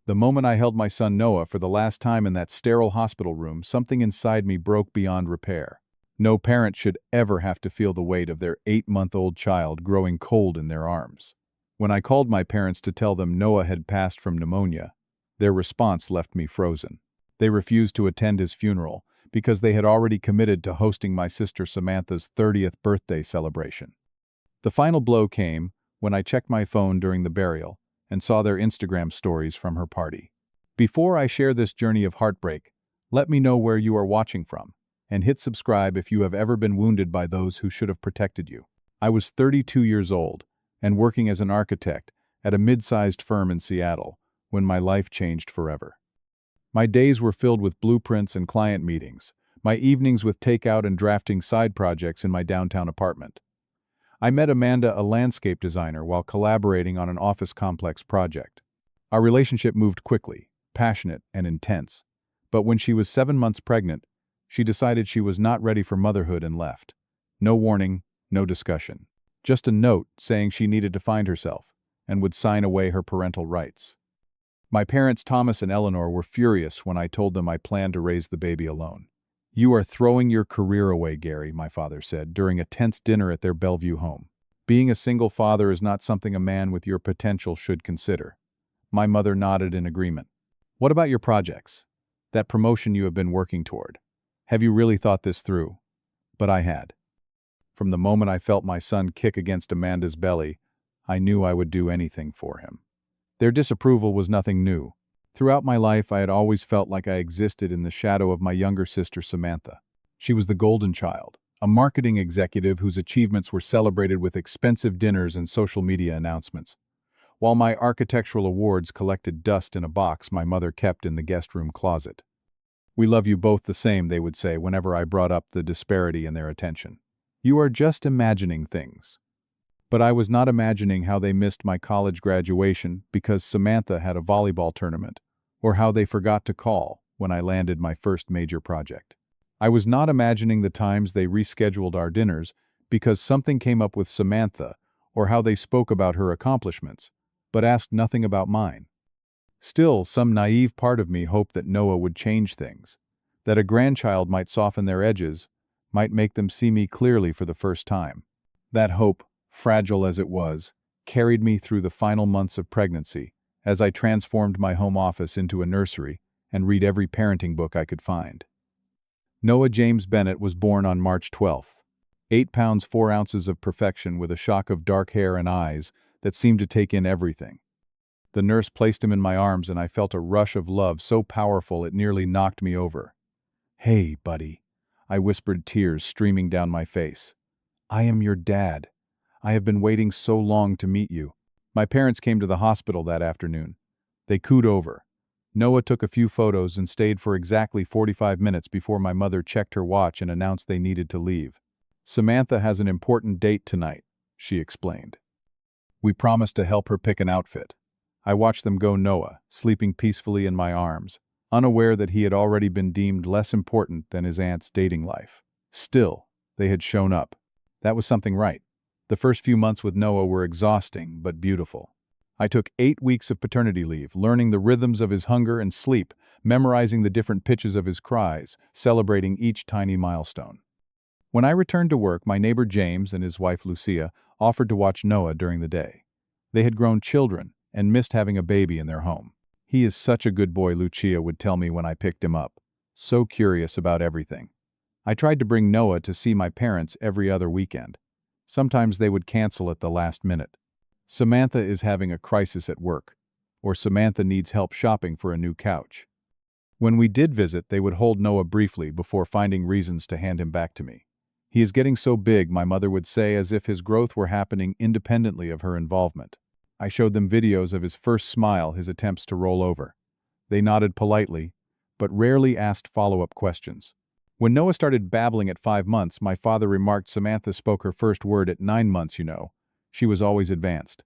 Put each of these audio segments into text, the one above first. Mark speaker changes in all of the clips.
Speaker 1: The moment I held my son Noah for the last time in that sterile hospital room, something inside me broke beyond repair. No parent should ever have to feel the weight of their 8-month-old child growing cold in their arms. When I called my parents to tell them Noah had passed from pneumonia, their response left me frozen. They refused to attend his funeral because they had already committed to hosting my sister Samantha's 30th birthday celebration. The final blow came when I checked my phone during the burial and saw their Instagram stories from her party. Before I share this journey of heartbreak, let me know where you are watching from, and hit subscribe if you have ever been wounded by those who should have protected you. I was 32 years old and working as an architect at a mid-sized firm in Seattle when my life changed forever. My days were filled with blueprints and client meetings, my evenings with takeout and drafting side projects in my downtown apartment. I met Amanda, a landscape designer, while collaborating on an office complex project. Our relationship moved quickly, passionate and intense, but when she was 7 months pregnant, she decided she was not ready for motherhood and left. No warning, no discussion. Just a note saying she needed to find herself and would sign away her parental rights. My parents, Thomas and Eleanor, were furious when I told them I planned to raise the baby alone. "You are throwing your career away, Gary," my father said during a tense dinner at their Bellevue home. "Being a single father is not something a man with your potential should consider." My mother nodded in agreement. "What about your projects? That promotion you have been working toward? Have you really thought this through?" But I had. From the moment I felt my son kick against Amanda's belly, I knew I would do anything for him. Their disapproval was nothing new. Throughout my life, I had always felt like I existed in the shadow of my younger sister Samantha. She was the golden child, a marketing executive whose achievements were celebrated with expensive dinners and social media announcements, while my architectural awards collected dust in a box my mother kept in the guest room closet. "We love you both the same," they would say whenever I brought up the disparity in their attention. "You are just imagining things." But I was not imagining how they missed my college graduation because Samantha had a volleyball tournament, or how they forgot to call when I landed my first major project. I was not imagining the times they rescheduled our dinners because something came up with Samantha, or how they spoke about her accomplishments, but asked nothing about mine. Still, some naive part of me hoped that Noah would change things, that a grandchild might soften their edges, might make them see me clearly for the first time. That hope, fragile as it was, carried me through the final months of pregnancy as I transformed my home office into a nursery and read every parenting book I could find. Noah James Bennett was born on March 12th. 8 pounds 4 ounces of perfection with a shock of dark hair and eyes that seemed to take in everything. The nurse placed him in my arms and I felt a rush of love so powerful it nearly knocked me over. "Hey, buddy," I whispered, tears streaming down my face. "I am your dad. I have been waiting so long to meet you." My parents came to the hospital that afternoon. They cooed over. Noah took a few photos and stayed for exactly 45 minutes before my mother checked her watch and announced they needed to leave. "Samantha has an important date tonight," she explained. "We promised to help her pick an outfit." I watched them go. Noah, sleeping peacefully in my arms, unaware that he had already been deemed less important than his aunt's dating life. Still, they had shown up. That was something right. The first few months with Noah were exhausting but beautiful. I took 8 weeks of paternity leave, learning the rhythms of his hunger and sleep, memorizing the different pitches of his cries, celebrating each tiny milestone. When I returned to work, my neighbor James and his wife Lucia offered to watch Noah during the day. They had grown children and missed having a baby in their home. "He is such a good boy," Lucia would tell me when I picked him up. "So curious about everything." I tried to bring Noah to see my parents every other weekend. Sometimes they would cancel at the last minute. "Samantha is having a crisis at work," or "Samantha needs help shopping for a new couch." When we did visit, they would hold Noah briefly before finding reasons to hand him back to me. "He is getting so big," my mother would say, as if his growth were happening independently of her involvement. I showed them videos of his first smile, his attempts to roll over. They nodded politely, but rarely asked follow-up questions. When Noah started babbling at 5 months, my father remarked, "Samantha spoke her first word at 9 months, you know. She was always advanced."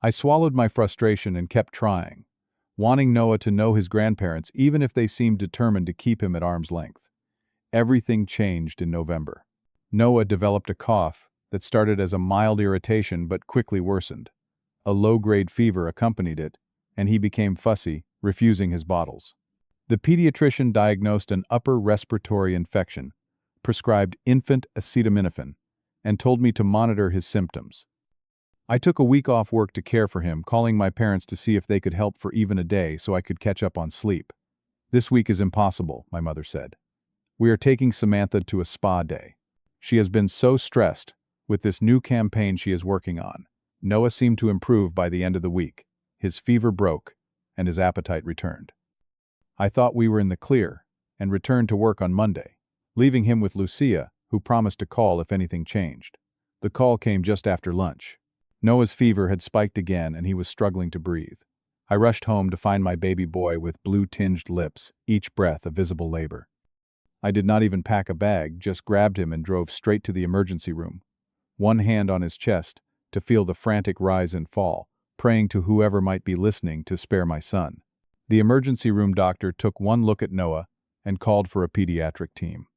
Speaker 1: I swallowed my frustration and kept trying, wanting Noah to know his grandparents even if they seemed determined to keep him at arm's length. Everything changed in November. Noah developed a cough that started as a mild irritation but quickly worsened. A low-grade fever accompanied it, and he became fussy, refusing his bottles. The pediatrician diagnosed an upper respiratory infection, prescribed infant acetaminophen, and told me to monitor his symptoms. I took a week off work to care for him, calling my parents to see if they could help for even a day so I could catch up on sleep. "This week is impossible," my mother said. "We are taking Samantha to a spa day. She has been so stressed with this new campaign she is working on." Noah seemed to improve by the end of the week. His fever broke, and his appetite returned. I thought we were in the clear, and returned to work on Monday, leaving him with Lucia, who promised to call if anything changed. The call came just after lunch. Noah's fever had spiked again, and he was struggling to breathe. I rushed home to find my baby boy with blue-tinged lips, each breath a visible labor. I did not even pack a bag, just grabbed him and drove straight to the emergency room, one hand on his chest to feel the frantic rise and fall, praying to whoever might be listening to spare my son. The emergency room doctor took one look at Noah and called for a pediatric team.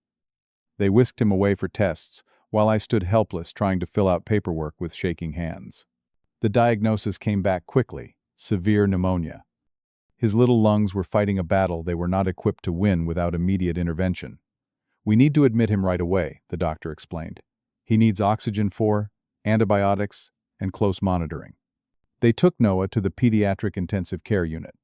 Speaker 1: They whisked him away for tests, while I stood helpless trying to fill out paperwork with shaking hands. The diagnosis came back quickly: severe pneumonia. His little lungs were fighting a battle they were not equipped to win without immediate intervention. "We need to admit him right away," the doctor explained. "He needs oxygen for, antibiotics, and close monitoring." They took Noah to the pediatric intensive care unit.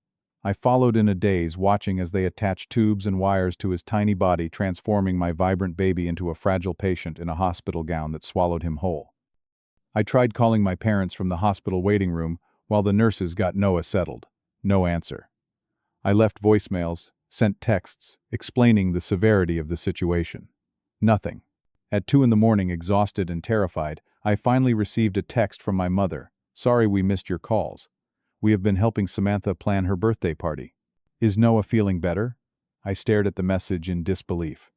Speaker 1: I followed in a daze, watching as they attached tubes and wires to his tiny body, transforming my vibrant baby into a fragile patient in a hospital gown that swallowed him whole. I tried calling my parents from the hospital waiting room while the nurses got Noah settled. No answer. I left voicemails, sent texts, explaining the severity of the situation. Nothing. At 2 a.m, exhausted and terrified, I finally received a text from my mother. "Sorry we missed your calls. We have been helping Samantha plan her birthday party. Is Noah feeling better?" I stared at the message in disbelief.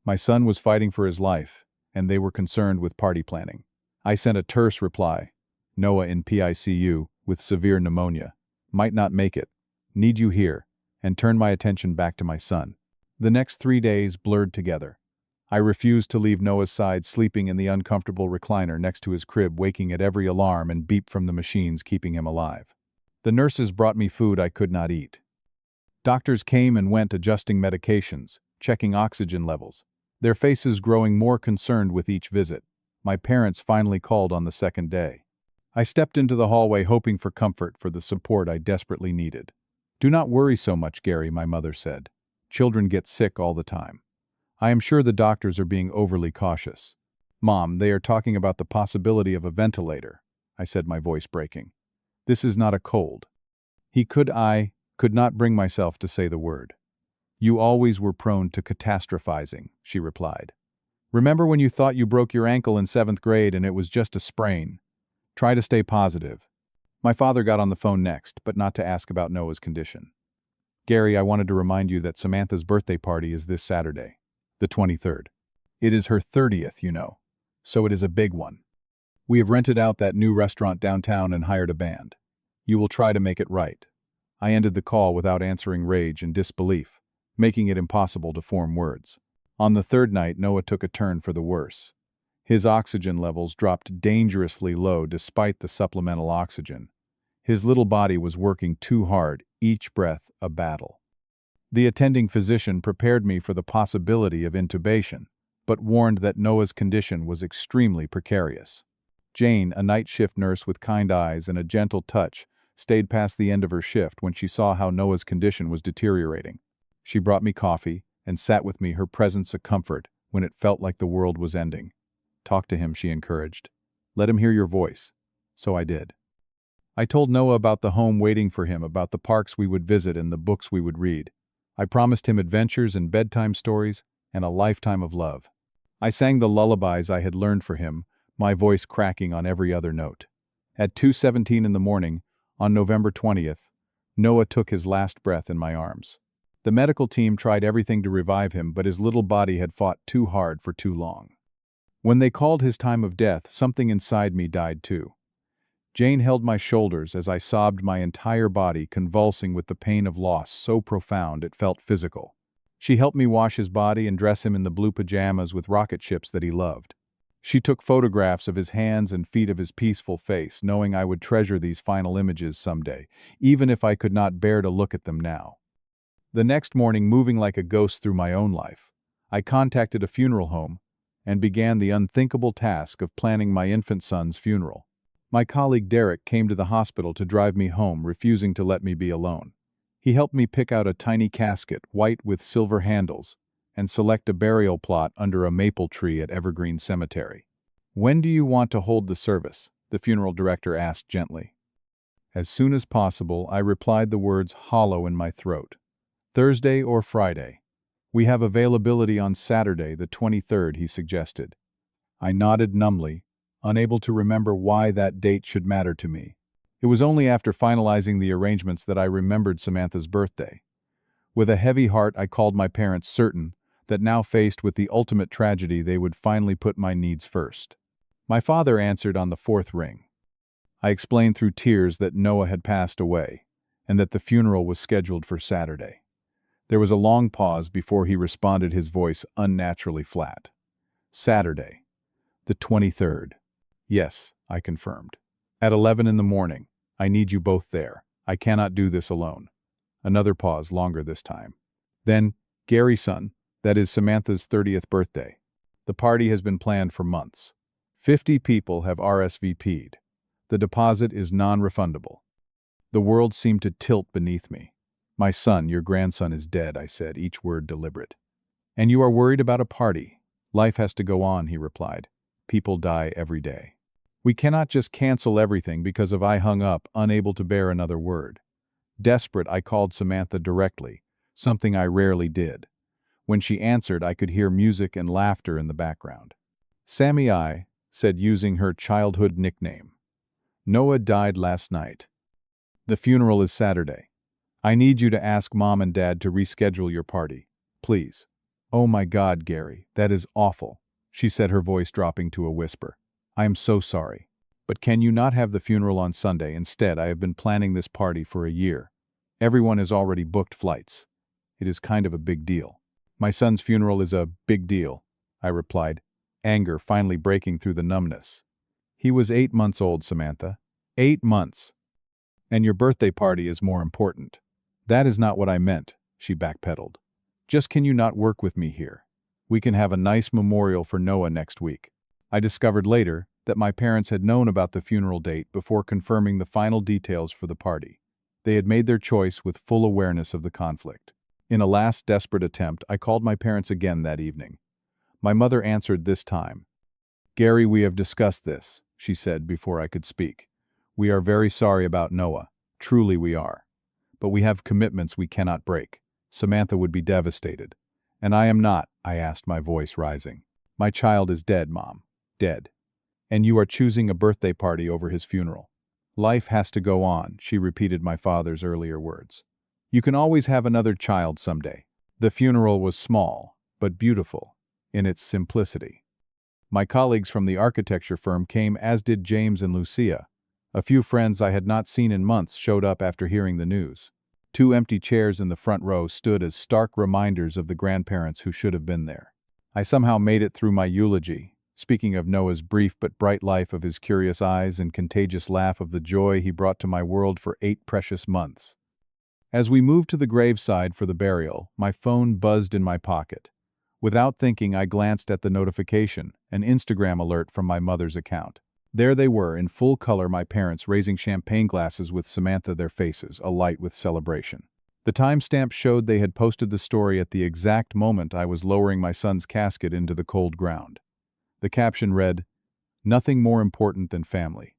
Speaker 1: My son was fighting for his life, and they were concerned with party planning. I sent a terse reply: "Noah in PICU with severe pneumonia. Might not make it. Need you here," and turned my attention back to my son. The next 3 days blurred together. I refused to leave Noah's side, sleeping in the uncomfortable recliner next to his crib, waking at every alarm and beep from the machines keeping him alive. The nurses brought me food I could not eat. Doctors came and went, adjusting medications, checking oxygen levels, their faces growing more concerned with each visit. My parents finally called on the second day. I stepped into the hallway, hoping for comfort, for the support I desperately needed. "Do not worry so much, Gary," my mother said. "Children get sick all the time. I am sure the doctors are being overly cautious." "Mom, they are talking about the possibility of a ventilator," I said, my voice breaking. "This is not a cold." I could not bring myself to say the word. "You always were prone to catastrophizing," she replied. "Remember when you thought you broke your ankle in 7th grade and it was just a sprain? Try to stay positive." My father got on the phone next, but not to ask about Noah's condition. "Gary, I wanted to remind you that Samantha's birthday party is this Saturday, the 23rd. It is her 30th, you know, so it is a big one. We have rented out that new restaurant downtown and hired a band. You will try to make it right." I ended the call without answering rage and disbelief, making it impossible to form words. On the third night, Noah took a turn for the worse. His oxygen levels dropped dangerously low despite the supplemental oxygen. His little body was working too hard, each breath a battle. The attending physician prepared me for the possibility of intubation, but warned that Noah's condition was extremely precarious. Jane, a night shift nurse with kind eyes and a gentle touch, stayed past the end of her shift when she saw how Noah's condition was deteriorating. She brought me coffee and sat with me, her presence a comfort when it felt like the world was ending. "Talk to him," she encouraged. "Let him hear your voice." So I did. I told Noah about the home waiting for him, about the parks we would visit and the books we would read. I promised him adventures and bedtime stories and a lifetime of love. I sang the lullabies I had learned for him, my voice cracking on every other note. At 2:17 in the morning, on November 20th, Noah took his last breath in my arms. The medical team tried everything to revive him, but his little body had fought too hard for too long. When they called his time of death, something inside me died too. Jane held my shoulders as I sobbed, my entire body convulsing with the pain of loss so profound it felt physical. She helped me wash his body and dress him in the blue pajamas with rocket ships that he loved. She took photographs of his hands and feet of his peaceful face, knowing I would treasure these final images someday, even if I could not bear to look at them now. The next morning, moving like a ghost through my own life, I contacted a funeral home and began the unthinkable task of planning my infant son's funeral. My colleague Derek came to the hospital to drive me home, refusing to let me be alone. He helped me pick out a tiny casket, white with silver handles, and select a burial plot under a maple tree at Evergreen Cemetery. "When do you want to hold the service?" the funeral director asked gently. "As soon as possible," I replied, the words hollow in my throat. "Thursday or Friday?" "We have availability on Saturday, the 23rd, he suggested. I nodded numbly, unable to remember why that date should matter to me. It was only after finalizing the arrangements that I remembered Samantha's birthday. With a heavy heart, I called my parents, certain that now faced with the ultimate tragedy, they would finally put my needs first. My father answered on the fourth ring. I explained through tears that Noah had passed away, and that the funeral was scheduled for Saturday. There was a long pause before he responded, his voice unnaturally flat. "Saturday, the 23rd. "Yes," I confirmed. "At 11 in the morning. I need you both there. I cannot do this alone." Another pause, longer this time. "Then, Gary, son, that is Samantha's 30th birthday. The party has been planned for months. 50 people have RSVP'd. The deposit is non-refundable." The world seemed to tilt beneath me. "My son, your grandson is dead," I said, each word deliberate. "And you are worried about a party? Life has to go on," he replied. "People die every day. We cannot just cancel everything because of I hung up, unable to bear another word." Desperate, I called Samantha directly, something I rarely did. When she answered, I could hear music and laughter in the background. "Sammy," I said, using her childhood nickname. "Noah died last night. The funeral is Saturday. I need you to ask Mom and Dad to reschedule your party. Please." "Oh my God, Gary, that is awful," she said, her voice dropping to a whisper. "I am so sorry. But can you not have the funeral on Sunday instead? I have been planning this party for a year. Everyone has already booked flights. It is kind of a big deal." "My son's funeral is a big deal," I replied, anger finally breaking through the numbness. "He was 8 months old, Samantha. 8 months. And your birthday party is more important." "That is not what I meant," she backpedaled. "Just can you not work with me here? We can have a nice memorial for Noah next week." I discovered later that my parents had known about the funeral date before confirming the final details for the party. They had made their choice with full awareness of the conflict. In a last desperate attempt, I called my parents again that evening. My mother answered this time. "Gary, we have discussed this," she said before I could speak. "We are very sorry about Noah. Truly we are. But we have commitments we cannot break. Samantha would be devastated. And I am not," I asked, my voice rising. "My child is dead, Mom. Dead. And you are choosing a birthday party over his funeral. Life has to go on," she repeated my father's earlier words. "You can always have another child someday." The funeral was small, but beautiful, in its simplicity. My colleagues from the architecture firm came, as did James and Lucia. A few friends I had not seen in months showed up after hearing the news. 2 empty chairs in the front row stood as stark reminders of the grandparents who should have been there. I somehow made it through my eulogy, speaking of Noah's brief but bright life, of his curious eyes and contagious laugh, of the joy he brought to my world for 8 precious months. As we moved to the graveside for the burial, my phone buzzed in my pocket. Without thinking, I glanced at the notification, an Instagram alert from my mother's account. There they were, in full color, my parents raising champagne glasses with Samantha, their faces alight with celebration. The timestamp showed they had posted the story at the exact moment I was lowering my son's casket into the cold ground. The caption read, "Nothing more important than family.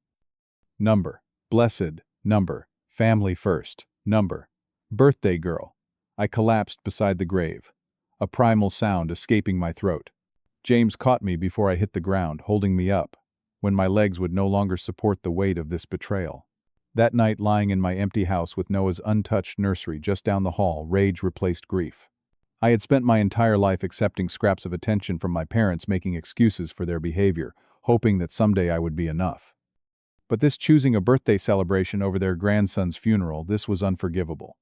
Speaker 1: Number. Blessed. Number. Family first. Number. Birthday girl." I collapsed beside the grave, a primal sound escaping my throat. James caught me before I hit the ground, holding me up, when my legs would no longer support the weight of this betrayal. That night, lying in my empty house with Noah's untouched nursery just down the hall, rage replaced grief. I had spent my entire life accepting scraps of attention from my parents, making excuses for their behavior, hoping that someday I would be enough. But this choosing a birthday celebration over their grandson's funeral, this was unforgivable.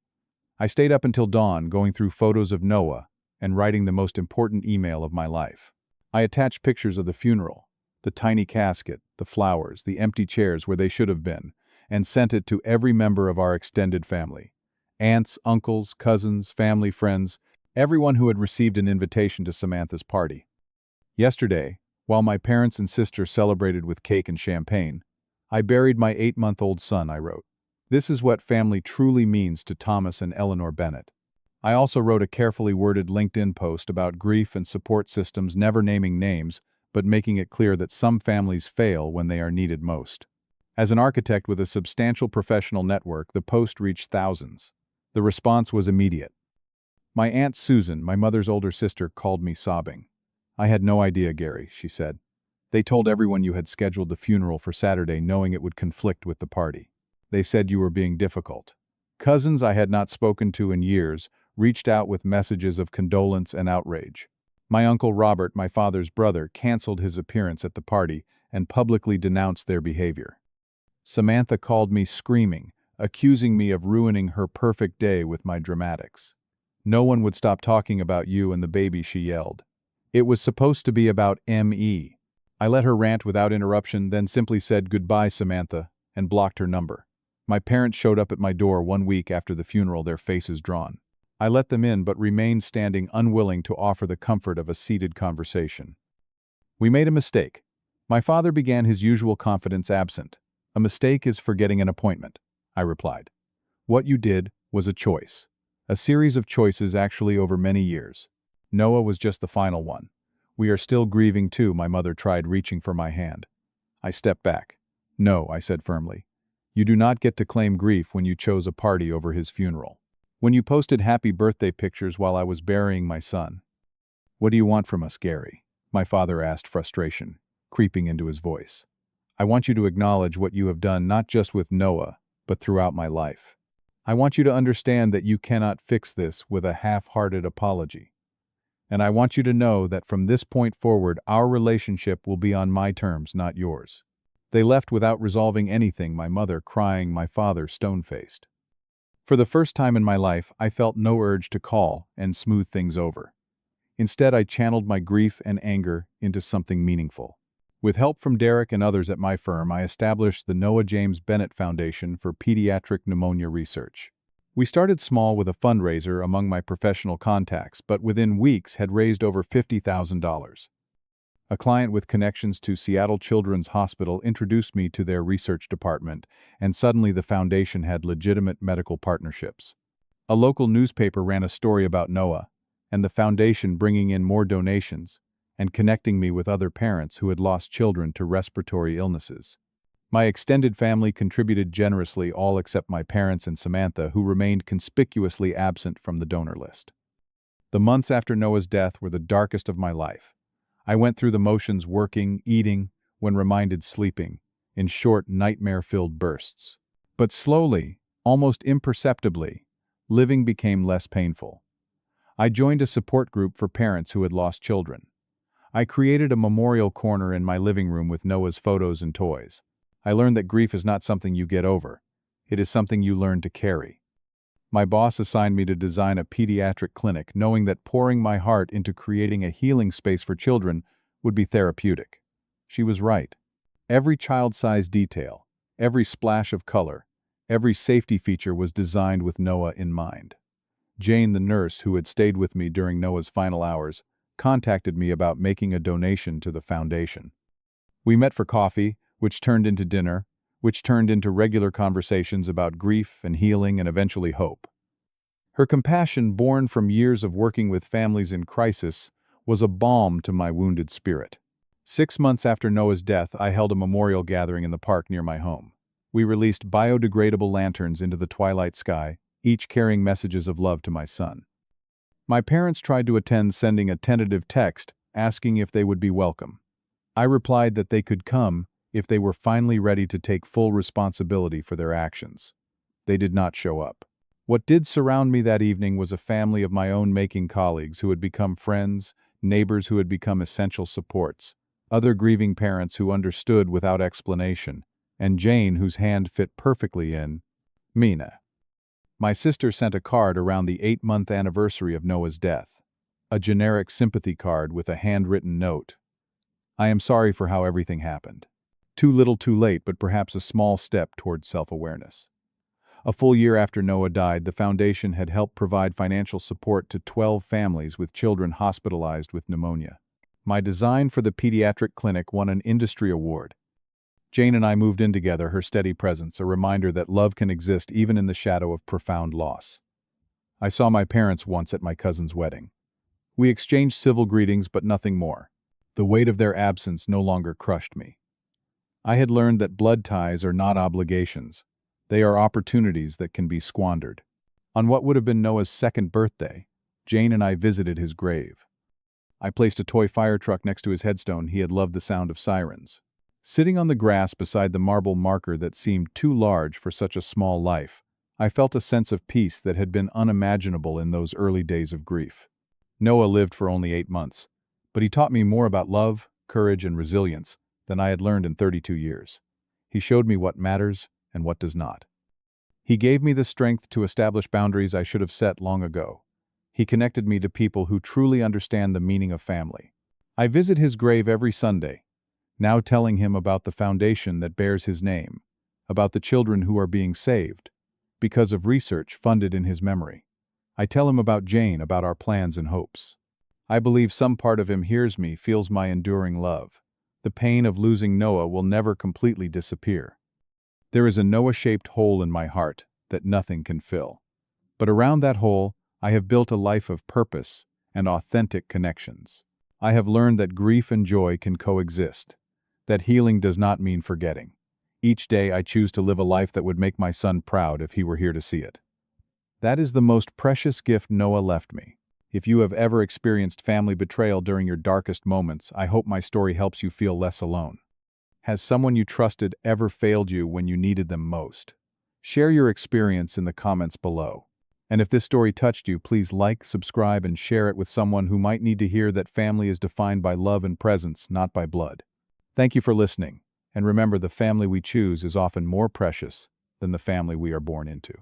Speaker 1: I stayed up until dawn, going through photos of Noah and writing the most important email of my life. I attached pictures of the funeral, the tiny casket, the flowers, the empty chairs where they should have been, and sent it to every member of our extended family. Aunts, uncles, cousins, family, friends, everyone who had received an invitation to Samantha's party. Yesterday, while my parents and sister celebrated with cake and champagne, I buried my 8-month-old son, I wrote. This is what family truly means to Thomas and Eleanor Bennett. I also wrote a carefully worded LinkedIn post about grief and support systems, never naming names, but making it clear that some families fail when they are needed most. As an architect with a substantial professional network, the post reached thousands. The response was immediate. My Aunt Susan, my mother's older sister, called me sobbing. I had no idea, Gary, she said. They told everyone you had scheduled the funeral for Saturday knowing it would conflict with the party. They said you were being difficult. Cousins I had not spoken to in years reached out with messages of condolence and outrage. My Uncle Robert, my father's brother, canceled his appearance at the party and publicly denounced their behavior. Samantha called me screaming, accusing me of ruining her perfect day with my dramatics. No one would stop talking about you and the baby, she yelled. It was supposed to be about me. I let her rant without interruption, then simply said goodbye, Samantha, and blocked her number. My parents showed up at my door 1 week after the funeral, their faces drawn. I let them in but remained standing, unwilling to offer the comfort of a seated conversation. We made a mistake. My father began, his usual confidence absent. A mistake is forgetting an appointment, I replied. What you did was a choice. A series of choices, actually, over many years. Noah was just the final one. We are still grieving too, my mother tried, reaching for my hand. I stepped back. No, I said firmly. You do not get to claim grief when you chose a party over his funeral. When you posted happy birthday pictures while I was burying my son. What do you want from us, Gary? My father asked, frustration creeping into his voice. I want you to acknowledge what you have done, not just with Noah, but throughout my life. I want you to understand that you cannot fix this with a half-hearted apology. And I want you to know that from this point forward, our relationship will be on my terms, not yours. They left without resolving anything, my mother crying, my father stone-faced. For the first time in my life, I felt no urge to call and smooth things over. Instead, I channeled my grief and anger into something meaningful. With help from Derek and others at my firm, I established the Noah James Bennett Foundation for Pediatric Pneumonia Research. We started small with a fundraiser among my professional contacts, but within weeks had raised over $50,000. A client with connections to Seattle Children's Hospital introduced me to their research department, and suddenly the foundation had legitimate medical partnerships. A local newspaper ran a story about Noah, and the foundation bringing in more donations and connecting me with other parents who had lost children to respiratory illnesses. My extended family contributed generously, all except my parents and Samantha, who remained conspicuously absent from the donor list. The months after Noah's death were the darkest of my life. I went through the motions, working, eating, when reminded, sleeping, in short, nightmare-filled bursts. But slowly, almost imperceptibly, living became less painful. I joined a support group for parents who had lost children. I created a memorial corner in my living room with Noah's photos and toys. I learned that grief is not something you get over. It is something you learn to carry. My boss assigned me to design a pediatric clinic, knowing that pouring my heart into creating a healing space for children would be therapeutic. She was right. Every child-sized detail, every splash of color, every safety feature was designed with Noah in mind. Jane, the nurse who had stayed with me during Noah's final hours, contacted me about making a donation to the foundation. We met for coffee, which turned into dinner, which turned into regular conversations about grief and healing and eventually hope. Her compassion, born from years of working with families in crisis, was a balm to my wounded spirit. 6 months after Noah's death, I held a memorial gathering in the park near my home. We released biodegradable lanterns into the twilight sky, each carrying messages of love to my son. My parents tried to attend, sending a tentative text asking if they would be welcome. I replied that they could come if they were finally ready to take full responsibility for their actions. They did not show up. What did surround me that evening was a family of my own making, colleagues who had become friends, neighbors who had become essential supports, other grieving parents who understood without explanation, and Jane, whose hand fit perfectly in Mina. My sister sent a card around the 8-month anniversary of Noah's death, a generic sympathy card with a handwritten note. I am sorry for how everything happened. Too little too late, but perhaps a small step towards self-awareness. A full year after Noah died, the foundation had helped provide financial support to 12 families with children hospitalized with pneumonia. My design for the pediatric clinic won an industry award. Jane and I moved in together, her steady presence, a reminder that love can exist even in the shadow of profound loss. I saw my parents once at my cousin's wedding. We exchanged civil greetings, but nothing more. The weight of their absence no longer crushed me. I had learned that blood ties are not obligations. They are opportunities that can be squandered. On what would have been Noah's second birthday, Jane and I visited his grave. I placed a toy fire truck next to his headstone. He had loved the sound of sirens. Sitting on the grass beside the marble marker that seemed too large for such a small life, I felt a sense of peace that had been unimaginable in those early days of grief. Noah lived for only 8 months, but he taught me more about love, courage, and resilience than I had learned in 32 years. He showed me what matters and what does not. He gave me the strength to establish boundaries I should have set long ago. He connected me to people who truly understand the meaning of family. I visit his grave every Sunday, now telling him about the foundation that bears his name, about the children who are being saved, because of research funded in his memory. I tell him about Jane, about our plans and hopes. I believe some part of him hears me, feels my enduring love. The pain of losing Noah will never completely disappear. There is a Noah-shaped hole in my heart that nothing can fill. But around that hole, I have built a life of purpose and authentic connections. I have learned that grief and joy can coexist, that healing does not mean forgetting. Each day I choose to live a life that would make my son proud if he were here to see it. That is the most precious gift Noah left me. If you have ever experienced family betrayal during your darkest moments, I hope my story helps you feel less alone. Has someone you trusted ever failed you when you needed them most? Share your experience in the comments below. And if this story touched you, please like, subscribe, and share it with someone who might need to hear that family is defined by love and presence, not by blood. Thank you for listening, and remember, the family we choose is often more precious than the family we are born into.